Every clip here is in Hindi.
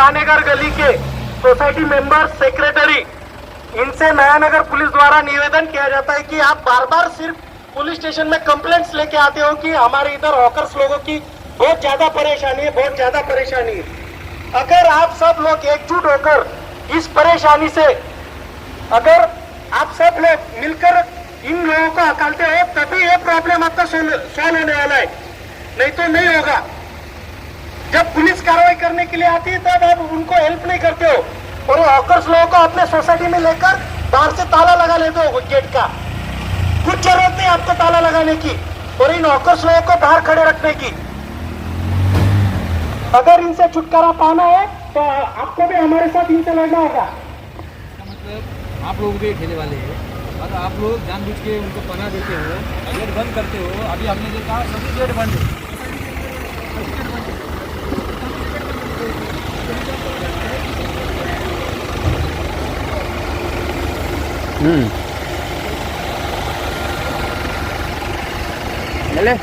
बानेगर गली के सोसाइटी मेंबर सेक्रेटरी, इनसे नयानगर पुलिस द्वारा निवेदन किया जाता है कि आप बार बार सिर्फ पुलिस स्टेशन में कंप्लेंट्स लेके आते हो कि हमारे इधर हॉकर्स लोगों की बहुत ज्यादा परेशानी है, बहुत ज्यादा परेशानी है। अगर आप सब लोग एकजुट होकर इस परेशानी से, अगर आप सब लोग मिलकर इन लोगों को हटाते हो, तभी ये प्रॉब्लम आपका सॉल्व होने वाला है, नहीं तो नहीं होगा। जब पुलिस कार्रवाई करने के लिए आती है तब आप उनको हेल्प नहीं करते हो, और हॉकर्स लोगों को अपने सोसाइटी में लेकर बाहर से ताला लगा लेते हो गेट का। कुछ जरूरत नहीं आपको ताला लगाने की और इन हॉकर्स लोगों को बाहर खड़े रखने की। अगर इनसे छुटकारा पाना है तो आपको भी हमारे साथ इनसे लड़ना होगा। मतलब आप लोग भी ठेले वाले हैं और आप लोग जानबूझ के उनको पनाह देते हो, गेट बंद करते हो। अभी हमने देखा सभी गेट बंद है। चले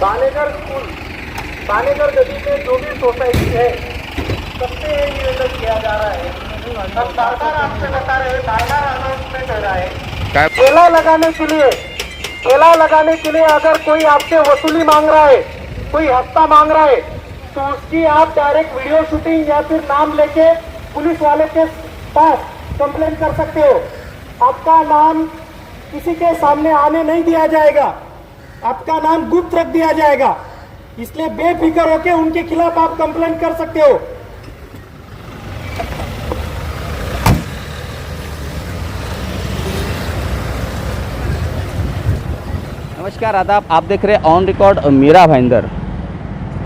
बानेगर स्कूल, बानेगर गली में जो भी सोसाइटी है, सबसे निवेदन किया जा रहा है, हम बार-बार आपसे बता रहे हैं, बार-बार अनाउंसमेंट हो रहा है। ठेला लगाने के लिए अगर कोई आपसे वसूली मांग रहा है, कोई हफ्ता मांग रहा है, तो उसकी आप डायरेक्ट वीडियो शूटिंग या फिर नाम लेके पुलिस वाले के पास कंप्लेन कर सकते हो। आपका नाम किसी के सामने आने नहीं दिया जाएगा, आपका नाम गुप्त रख दिया जाएगा, इसलिए बेफिक्र होकर उनके खिलाफ आप कंप्लेन कर सकते हो। नमस्कार, आदाब। आप देख रहे हैं ऑन रिकॉर्ड मीरा भाईंदर।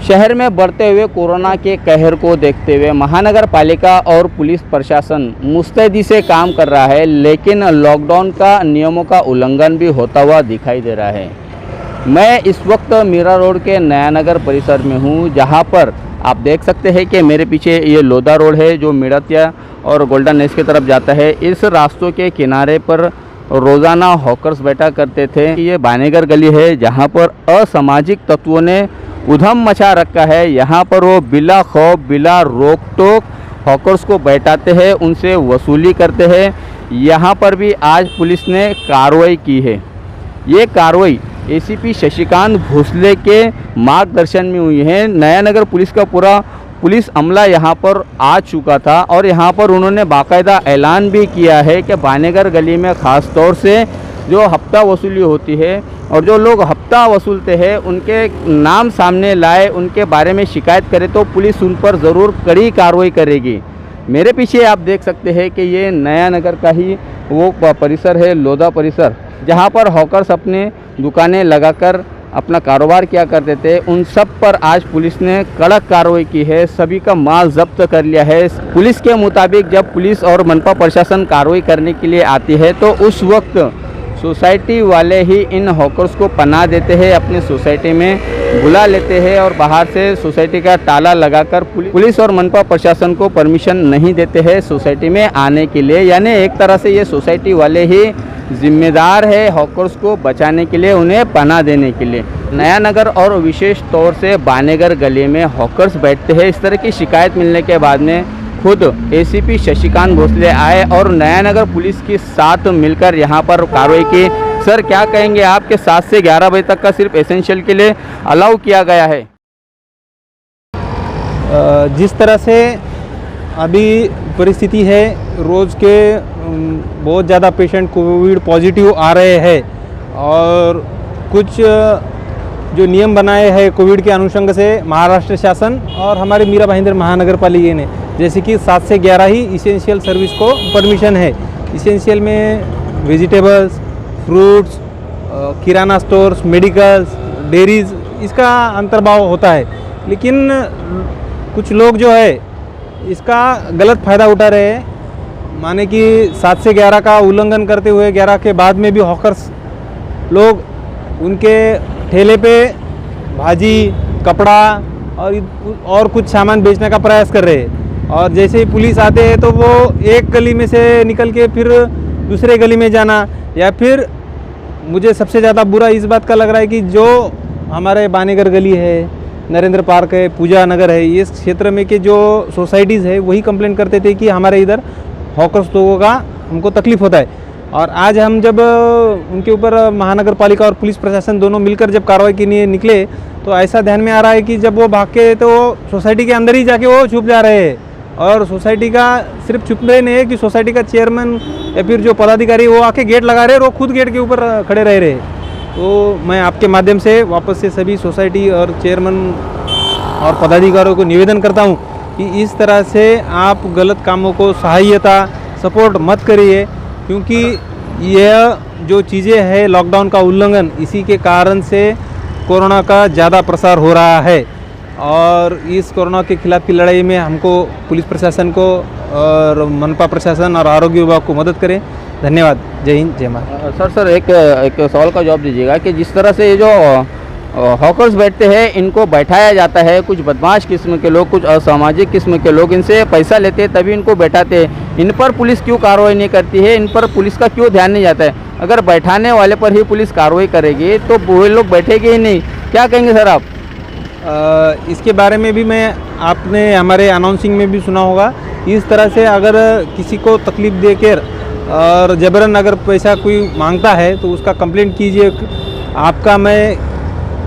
शहर में बढ़ते हुए कोरोना के कहर को देखते हुए महानगर पालिका और पुलिस प्रशासन मुस्तैदी से काम कर रहा है, लेकिन लॉकडाउन का नियमों का उल्लंघन भी होता हुआ दिखाई दे रहा है। मैं इस वक्त मीरा रोड के नयानगर परिसर में हूं, जहां पर आप देख सकते हैं कि मेरे पीछे ये लोधा रोड है जो मिड़तिया और गोल्डन नेस की तरफ जाता है। इस रास्तों के किनारे पर रोज़ाना हॉकर्स बैठा करते थे। ये बानेगर गली है जहां पर असामाजिक तत्वों ने उधम मचा रखा है। यहाँ पर वो बिला खौफ बिला रोक टोक हॉकर्स को बैठाते हैं, उनसे वसूली करते हैं। यहाँ पर भी आज पुलिस ने कार्रवाई की है। ये कार्रवाई एसीपी शशिकांत भोसले के मार्गदर्शन में हुई है। नयानगर पुलिस का पूरा पुलिस अमला यहाँ पर आ चुका था और यहाँ पर उन्होंने बाकायदा ऐलान भी किया है कि बानेगर गली में ख़ास तौर से जो हफ्ता वसूली होती है और जो लोग हफ्ता वसूलते हैं उनके नाम सामने लाए, उनके बारे में शिकायत करे तो पुलिस उन पर ज़रूर कड़ी कार्रवाई करेगी। मेरे पीछे आप देख सकते हैं कि ये नयानगर का ही वो परिसर है, लोधा परिसर, जहाँ पर हॉकर्स अपने दुकानें लगाकर अपना कारोबार किया करते थे। उन सब पर आज पुलिस ने कड़क कार्रवाई की है, सभी का माल जब्त कर लिया है। पुलिस के मुताबिक जब पुलिस और मनपा प्रशासन कार्रवाई करने के लिए आती है तो उस वक्त सोसाइटी वाले ही इन हॉकर्स को पनाह देते हैं, अपने सोसाइटी में बुला लेते हैं और बाहर से सोसाइटी का ताला लगाकर पुलिस और मनपा प्रशासन को परमिशन नहीं देते हैं सोसाइटी में आने के लिए। यानी एक तरह से ये सोसाइटी वाले ही जिम्मेदार है हॉकर्स को बचाने के लिए, उन्हें पनाह देने के लिए। नयानगर और विशेष तौर से बानेगर गली में हॉकर्स बैठते हैं, इस तरह की शिकायत मिलने के बाद में खुद एसीपी शशिकांत भोसले आए और नयानगर पुलिस के साथ मिलकर यहाँ पर कार्रवाई की। सर, क्या कहेंगे, आपके 7 से 11 बजे तक का सिर्फ एसेंशियल के लिए अलाउ किया गया है? जिस तरह से अभी परिस्थिति है, रोज़ के बहुत ज़्यादा पेशेंट कोविड पॉजिटिव आ रहे हैं और कुछ जो नियम बनाए हैं कोविड के अनुषंग से महाराष्ट्र शासन और हमारे मीरा भाईंदर महानगर पालिका ने, जैसे कि 7 से 11 ही इसेंशियल सर्विस को परमिशन है। इसेंशियल में वेजिटेबल्स, फ्रूट्स, किराना स्टोर्स, मेडिकल्स, डेयरीज, इसका अंतर्भाव होता है। लेकिन कुछ लोग जो है इसका गलत फ़ायदा उठा रहे हैं, माने कि 7 से 11 का उल्लंघन करते हुए 11 के बाद में भी हॉकर्स लोग उनके ठेले पे भाजी, कपड़ा और कुछ सामान बेचने का प्रयास कर रहे हैं। और जैसे ही पुलिस आते हैं तो वो एक गली में से निकल के फिर दूसरे गली में जाना, या फिर मुझे सबसे ज़्यादा बुरा इस बात का लग रहा है कि जो हमारे बानेगर गली है, नरेंद्र पार्क है, पूजा नगर है, इस क्षेत्र में के जो सोसाइटीज़ है वही कंप्लेन करते थे कि हमारे इधर हॉकर्स लोगों का हमको तकलीफ़ होता है। और आज हम जब उनके ऊपर महानगर पालिका और पुलिस प्रशासन दोनों मिलकर जब कार्रवाई के लिए निकले तो ऐसा ध्यान में आ रहा है कि जब वो भाग के तो सोसाइटी के अंदर ही जाके वो छुप जा रहे हैं। और सोसाइटी का सिर्फ छुप रहे नहीं है कि सोसाइटी का चेयरमैन या फिर जो पदाधिकारी वो आके गेट लगा रहे हैं, वो खुद गेट के ऊपर खड़े रह रहे हैं। तो मैं आपके माध्यम से वापस से सभी सोसाइटी और चेयरमैन और पदाधिकारियों को निवेदन करता हूँ कि इस तरह से आप गलत कामों को सहायता सपोर्ट मत करिए, क्योंकि यह जो चीज़ें हैं लॉकडाउन का उल्लंघन, इसी के कारण से कोरोना का ज़्यादा प्रसार हो रहा है। और इस कोरोना के खिलाफ की लड़ाई में हमको पुलिस प्रशासन को और मनपा प्रशासन और आरोग्य विभाग को मदद करें। धन्यवाद। जय हिंद, जय भारत। सर एक सवाल का जवाब दीजिएगा कि जिस तरह से ये जो हॉकर्स बैठते हैं इनको बैठाया जाता है, कुछ बदमाश किस्म के लोग, कुछ असामाजिक किस्म के लोग इनसे पैसा लेते हैं तभी इनको बैठाते हैं, इन पर पुलिस क्यों कार्रवाई नहीं करती है? इन पर पुलिस का क्यों ध्यान नहीं जाता है? अगर बैठाने वाले पर ही पुलिस कार्रवाई करेगी तो वो लोग बैठेंगे ही नहीं। क्या कहेंगे सर आप? इसके बारे में भी मैं आपने हमारे अनाउंसिंग में भी सुना होगा। इस तरह से अगर किसी को तकलीफ़ देकर और जबरन अगर पैसा कोई मांगता है तो उसका कंप्लेंट कीजिए। आपका मैं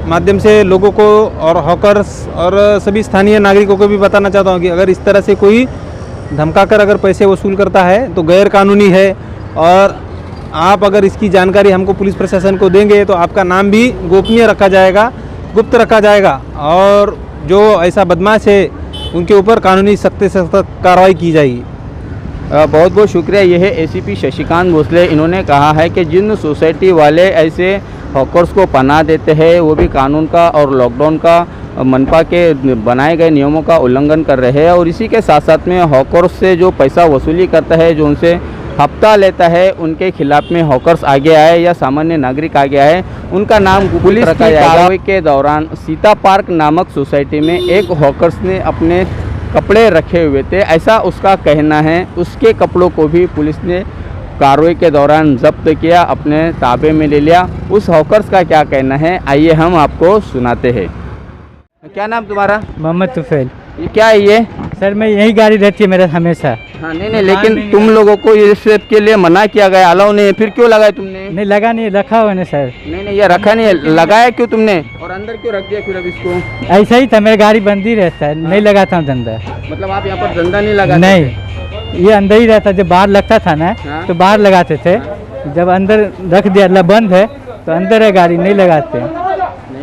माध्यम से लोगों को और हॉकर्स और सभी स्थानीय नागरिकों को भी बताना चाहता हूँ कि अगर इस तरह से कोई धमकाकर अगर पैसे वसूल करता है तो गैर कानूनी है। और आप अगर इसकी जानकारी हमको पुलिस प्रशासन को देंगे तो आपका नाम भी गोपनीय रखा जाएगा, गुप्त रखा जाएगा, और जो ऐसा बदमाश है उनके ऊपर कानूनी सख्त से सख्त कार्रवाई की जाएगी। बहुत बहुत शुक्रिया। ये है एसीपी शशिकांत भोसले। इन्होंने कहा है कि जिन सोसाइटी वाले ऐसे हॉकर्स को पनाह देते हैं वो भी कानून का और लॉकडाउन का मनपा के बनाए गए नियमों का उल्लंघन कर रहे हैं। और इसी के साथ साथ में हॉकर्स से जो पैसा वसूली करता है, जो उनसे हफ्ता लेता है, उनके खिलाफ में हॉकर्स आगे आए या सामान्य नागरिक आगे आए, उनका नाम पुलिस की कार्रवाई के दौरान सीता पार्क नामक सोसाइटी में एक हॉकर्स ने अपने कपड़े रखे हुए थे, ऐसा उसका कहना है। उसके कपड़ों को भी पुलिस ने कार्रवाई के दौरान जब्त किया, अपने ताबे में ले लिया। उस हॉकर्स का क्या कहना है आइए हम आपको सुनाते हैं। क्या नाम तुम्हारा? मोहम्मद तुफैल। ये क्या है ये? सर मैं यही गाड़ी रहती है मेरा हमेशा। हाँ नहीं, लेकिन तुम लोगों को ये सब के लिए मना किया गया, अलाउ नहीं है, फिर क्यों लगाया तुमने? नहीं लगा नहीं, रखा हुआ है सर। नहीं ये रखा नहीं है, लगाया क्यों तुमने? और अंदर क्यों रख दिया फिर अब इसको? ऐसा ही था, मेरा गाड़ी बंद ही रहता है, नहीं लगाता हूँ धंधा। मतलब आप यहाँ पर धंधा नहीं लगा? नहीं, ये अंदर ही रहता। जब बाहर लगता था ना तो बाहर लगाते थे, जब अंदर रख दिया बंद है तो अंदर है गाड़ी, नहीं लगाते।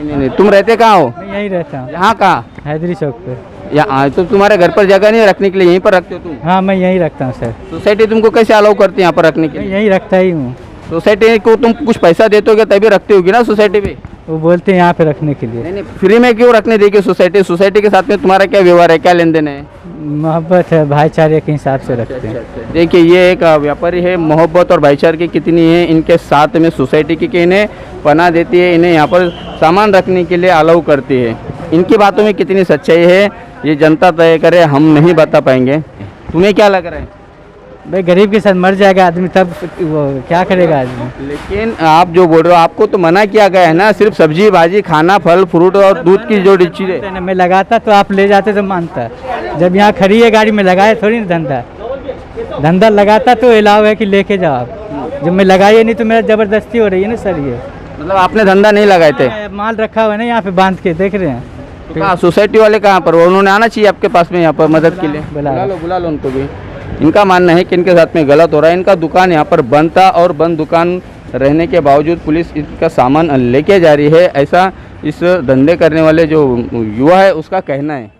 नहीं तुम रहते कहाँ हो? मैं यहीं रहता हूँ। यहाँ कहाँ? हैदरी चौक पे। यहाँ तो तुम्हारे घर पर जगह नहीं रखने के लिए, यहीं पर रखते हो तुम? हाँ मैं यहीं रखता हूँ सर। सोसाइटी तुमको कैसे अलाउ करती है यहाँ पर रखने के मैं लिए? यहीं रखता ही हूँ। सोसाइटी को तुम कुछ पैसा देते होगे तभी रखते होगी ना सोसाइटी पे? वो बोलते हैं यहाँ पे रखने के लिए। नहीं फ्री में क्यों रखने देगी सोसाइटी? सोसाइटी के साथ में तुम्हारा क्या व्यवहार है, क्या लेन देन है? मोहब्बत है, भाईचारे के हिसाब से रखते हैं। देखिए ये एक व्यापारी है, मोहब्बत और भाईचारे की कितनी है इनके साथ में सोसाइटी की इन्हें पनाह देती है, इन्हें यहाँ पर सामान रखने के लिए अलाउ करती है। इनकी बातों में कितनी सच्चाई है ये जनता तय करे, हम नहीं बता पाएंगे। तुम्हें क्या लग रहा है? भाई गरीब के साथ मर जाएगा आदमी तब वो क्या करेगा आदमी। लेकिन आप जो बोल रहे हो, आपको तो मना किया गया है ना, सिर्फ सब्जी भाजी खाना, फल फ्रूट और दूध की जो चीज़ें। मैं लगाता तो आप ले जाते तो मानता, जब यहाँ खड़ी है गाड़ी में लगाए थोड़ी ना धंधा लगाता तो अलाउ है कि लेके जाओ आप। जब मैं लगाई नहीं तो मेरा ज़बरदस्ती हो रही है ना सर। ये मतलब आपने धंधा नहीं लगाए थे? माल रखा हुआ है ना यहाँ पे बांध के, देख रहे हैं। तो कहाँ सोसाइटी वाले कहाँ पर? उन्होंने आना चाहिए आपके पास में यहाँ पर मदद के लिए। बुला लो उनको भी। इनका मानना है कि इनके साथ में गलत हो रहा है। इनका दुकान यहाँ पर बंद था और बंद दुकान रहने के बावजूद पुलिस इनका सामान लेके जा रही है, ऐसा इस धंधे करने वाले जो युवा है उसका कहना है।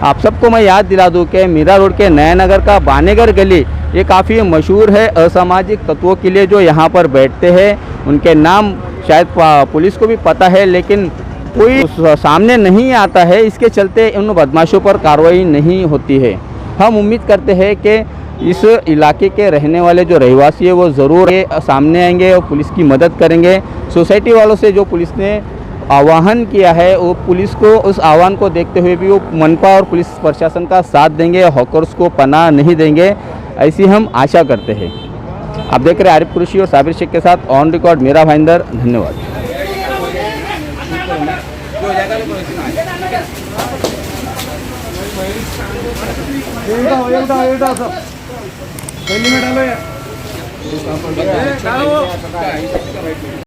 आप सबको मैं याद दिला दूं कि मीरा रोड के नया नगर का बानेगर गली ये काफ़ी मशहूर है असामाजिक तत्वों के लिए जो यहाँ पर बैठते हैं। उनके नाम शायद पुलिस को भी पता है लेकिन कोई सामने नहीं आता है, इसके चलते उन बदमाशों पर कार्रवाई नहीं होती है। हम उम्मीद करते हैं कि इस इलाके के रहने वाले जो रहवासी है वो ज़रूर सामने आएंगे और पुलिस की मदद करेंगे। सोसाइटी वालों से जो पुलिस ने आह्वान किया है वो पुलिस को उस आह्वान को देखते हुए भी वो मनपा और पुलिस प्रशासन का साथ देंगे, हॉकर्स को पनाह नहीं देंगे, ऐसी हम आशा करते हैं। आप देख रहे हैं आरिफ कुरैशी और साबिर शेख के साथ ऑन रिकॉर्ड मेरा भाईंदर। धन्यवाद। हेल्मेट आलो या